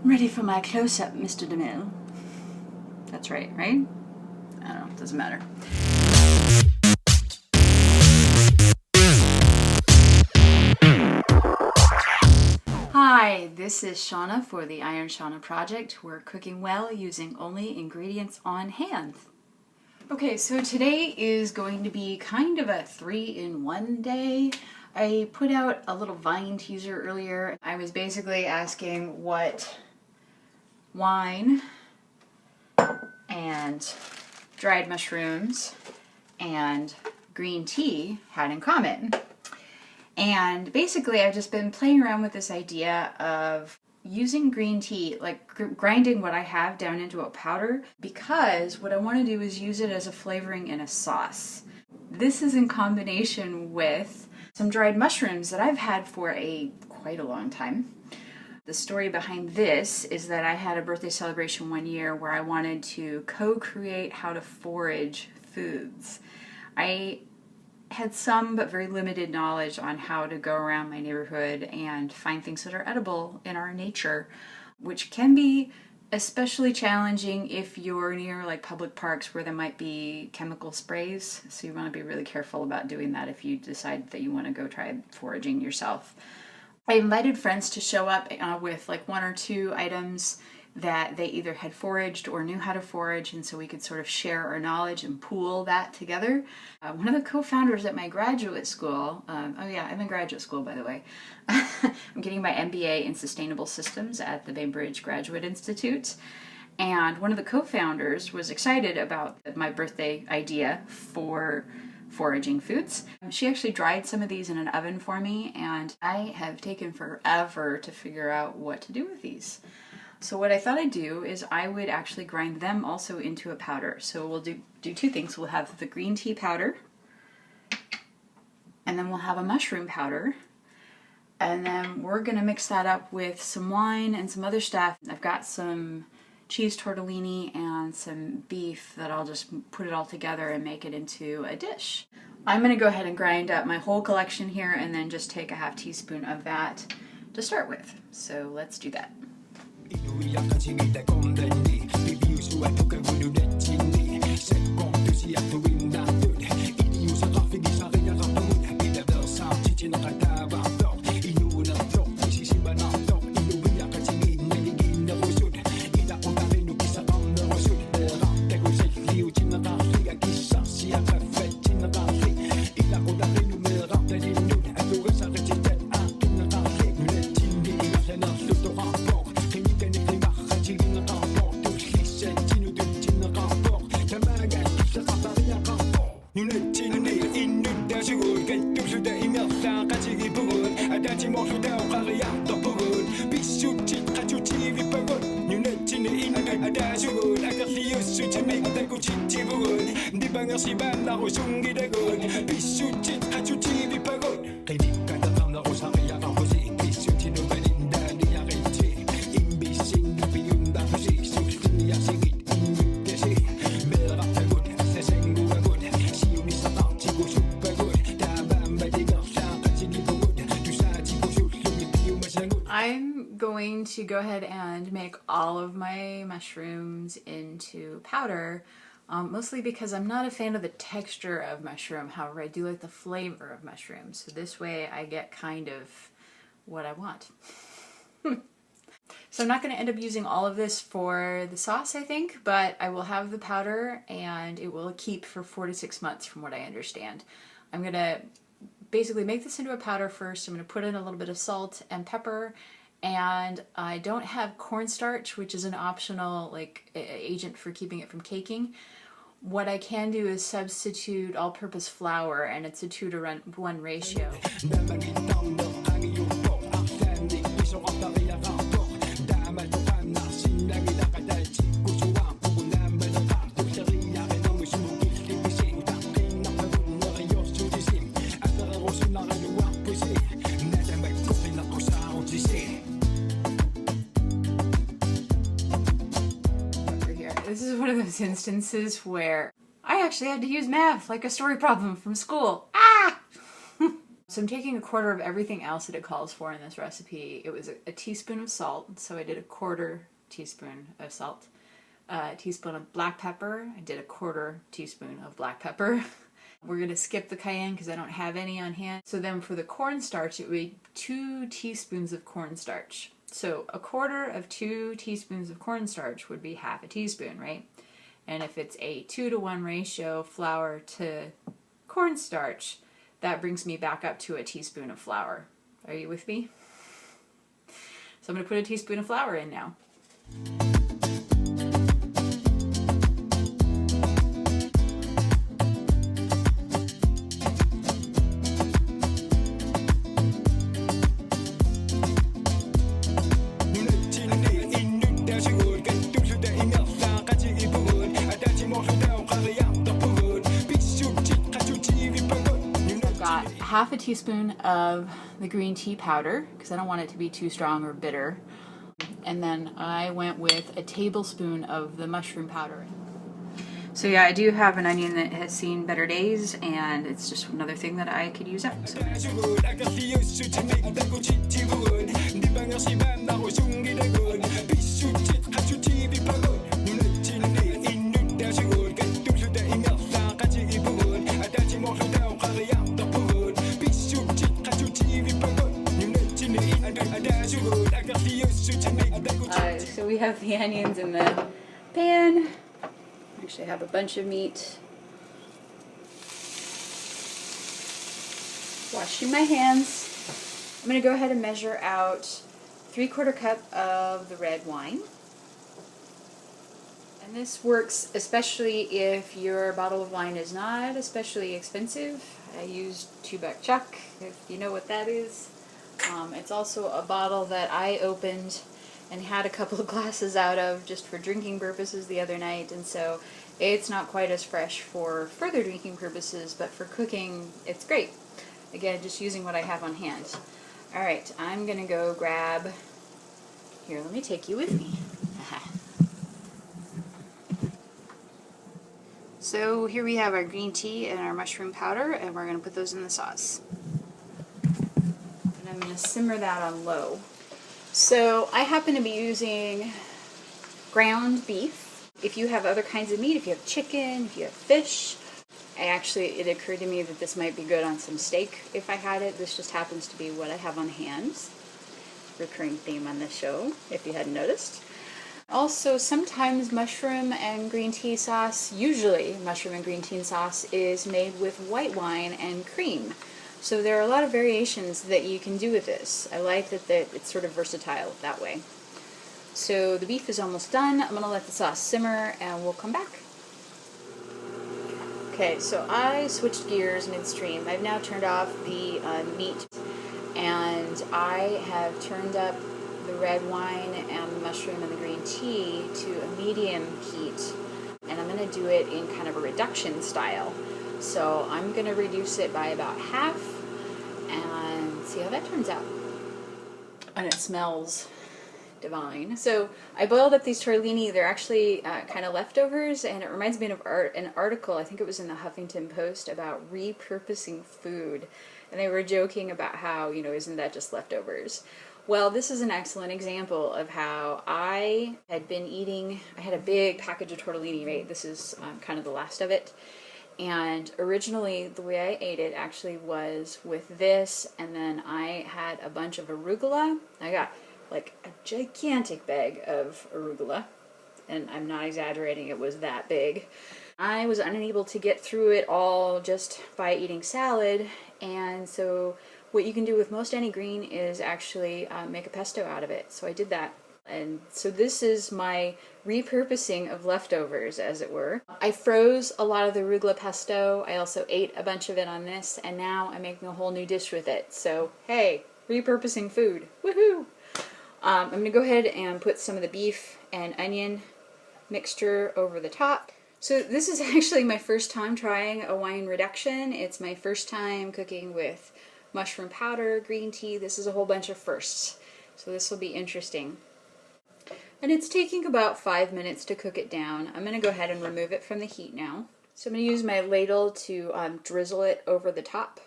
Ready for my close-up, Mr. DeMille? That's right, right? I don't know, doesn't matter. Hi, this is Shawna for the Iron Shawna Project. We're cooking well using only ingredients on hand. Okay, so today is going to be kind of a 3-in-1 day. I put out a little Vine teaser earlier. I was basically asking what wine and dried mushrooms and green tea had in common. And basically I've just been playing around with this idea of using green tea, like grinding what I have down into a powder, because what I want to do is use it as a flavoring in a sauce. This is in combination with some dried mushrooms that I've had for quite a long time. The story behind this is that I had a birthday celebration one year where I wanted to co-create how to forage foods. I had some but very limited knowledge on how to go around my neighborhood and find things that are edible in our nature, which can be especially challenging if you're near like public parks where there might be chemical sprays. So you want to be really careful about doing that if you decide that you want to go try foraging yourself. I invited friends to show up with like 1 or 2 items that they either had foraged or knew how to forage, and so we could sort of share our knowledge and pool that together. One of the co-founders at my graduate school, oh yeah, I'm in graduate school by the way. I'm getting my MBA in Sustainable Systems at the Bainbridge Graduate Institute, and one of the co-founders was excited about my birthday idea for foraging foods. She actually dried some of these in an oven for me, and I have taken forever to figure out what to do with these. So what I thought I'd do is I would actually grind them also into a powder. So we'll do 2 things. We'll have the green tea powder, and then we'll have a mushroom powder, and then we're going to mix that up with some wine and some other stuff. I've got some cheese tortellini and some beef that I'll just put it all together and make it into a dish. I'm going to go ahead and grind up my whole collection here and then just take a half teaspoon of that to start with. So let's do that. I'm going to go ahead and make all of my mushrooms into powder, mostly because I'm not a fan of the texture of mushroom. However, I do like the flavor of mushrooms. So this way I get kind of what I want. So I'm not going to end up using all of this for the sauce, I think, but I will have the powder and it will keep for 4 to 6 months from what I understand. I'm going to basically make this into a powder first. I'm going to put in a little bit of salt and pepper, and I don't have cornstarch, which is an optional agent for keeping it from caking. What I can do is substitute all-purpose flour, and it's a 2-to-1 ratio. This is one of those instances where I actually had to use math like a story problem from school. Ah! So I'm taking a quarter of everything else that it calls for in this recipe. It was a teaspoon of salt, so I did a quarter teaspoon of salt. A teaspoon of black pepper, I did a quarter teaspoon of black pepper. We're going to skip the cayenne because I don't have any on hand. So then for the cornstarch, it would be 2 teaspoons of cornstarch. So a quarter of 2 teaspoons of cornstarch would be half a teaspoon, right? And if it's a 2-to-1 ratio flour to cornstarch, that brings me back up to a teaspoon of flour. Are you with me? So I'm going to put a teaspoon of flour in now. Half a teaspoon of the green tea powder because I don't want it to be too strong or bitter. And then I went with a tablespoon of the mushroom powder. So yeah, I do have an onion that has seen better days, and it's just another thing that I could use up. So. So we have the onions in the pan. Actually, I have a bunch of meat. Washing my hands. I'm going to go ahead and measure out 3/4 cup of the red wine. And this works especially if your bottle of wine is not especially expensive. I used $2 Chuck, if you know what that is. It's also a bottle that I opened and had a couple of glasses out of just for drinking purposes the other night, and so it's not quite as fresh for further drinking purposes, but for cooking it's great. Again, just using what I have on hand. Alright, I'm gonna go grab, here, let me take you with me. So here we have our green tea and our mushroom powder, and we're gonna put those in the sauce. And I'm gonna simmer that on low. So I happen to be using ground beef. If you have other kinds of meat, if you have chicken, if you have fish, it occurred to me that this might be good on some steak if I had it. This just happens to be what I have on hand. Recurring theme on this show, if you hadn't noticed. Also, sometimes mushroom and green tea sauce, usually mushroom and green tea sauce, is made with white wine and cream. So there are a lot of variations that you can do with this. I like that it's sort of versatile that way. So the beef is almost done. I'm going to let the sauce simmer and we'll come back. Okay, so I switched gears midstream. I've now turned off the meat, and I have turned up the red wine and the mushroom and the green tea to a medium heat. And I'm going to do it in kind of a reduction style. So I'm going to reduce it by about half and see how that turns out. And it smells divine. So I boiled up these tortellini. They're actually kind of leftovers, and it reminds me of an article, I think it was in the Huffington Post, about repurposing food. And they were joking about how, isn't that just leftovers? Well, this is an excellent example of how I had been eating. I had a big package of tortellini, right? This is kind of the last of it. And originally, the way I ate it actually was with this, and then I had a bunch of arugula. I got like a gigantic bag of arugula, and I'm not exaggerating, it was that big. I was unable to get through it all just by eating salad, and so what you can do with most any green is actually make a pesto out of it. So I did that. And so this is my repurposing of leftovers, as it were. I froze a lot of the arugula pesto. I also ate a bunch of it on this, and now I'm making a whole new dish with it. So, hey, repurposing food. Woohoo! I'm going to go ahead and put some of the beef and onion mixture over the top. So this is actually my first time trying a wine reduction. It's my first time cooking with mushroom powder, green tea. This is a whole bunch of firsts. So this will be interesting. And it's taking about 5 minutes to cook it down. I'm going to go ahead and remove it from the heat now. So I'm going to use my ladle to drizzle it over the top.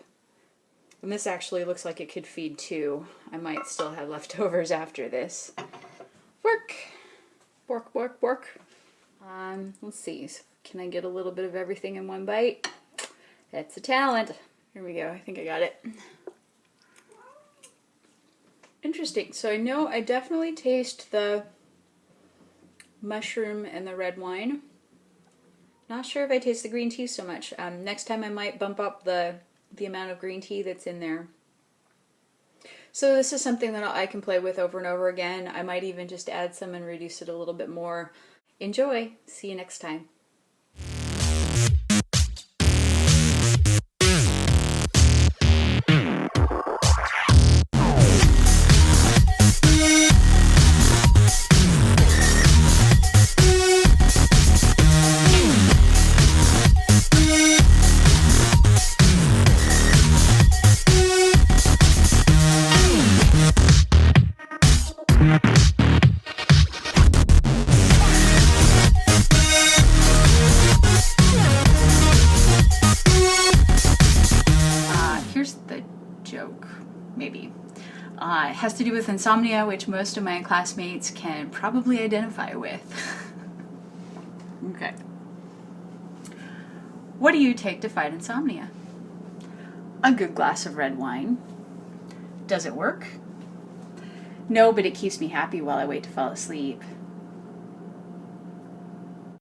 And this actually looks like it could feed two. I might still have leftovers after this. Work. Work, work, work. Let's see. Can I get a little bit of everything in one bite? That's a talent. Here we go. I think I got it. Interesting. So I know I definitely taste the mushroom and the red wine. Not sure if I taste the green tea so much. Next time I might bump up the amount of green tea that's in there. So this is something that I can play with over and over again. I might even just add some and reduce it a little bit more. Enjoy. See you next time. Here's the joke, maybe. It has to do with insomnia, which most of my classmates can probably identify with. Okay. What do you take to fight insomnia? A good glass of red wine. Does it work? No, but it keeps me happy while I wait to fall asleep.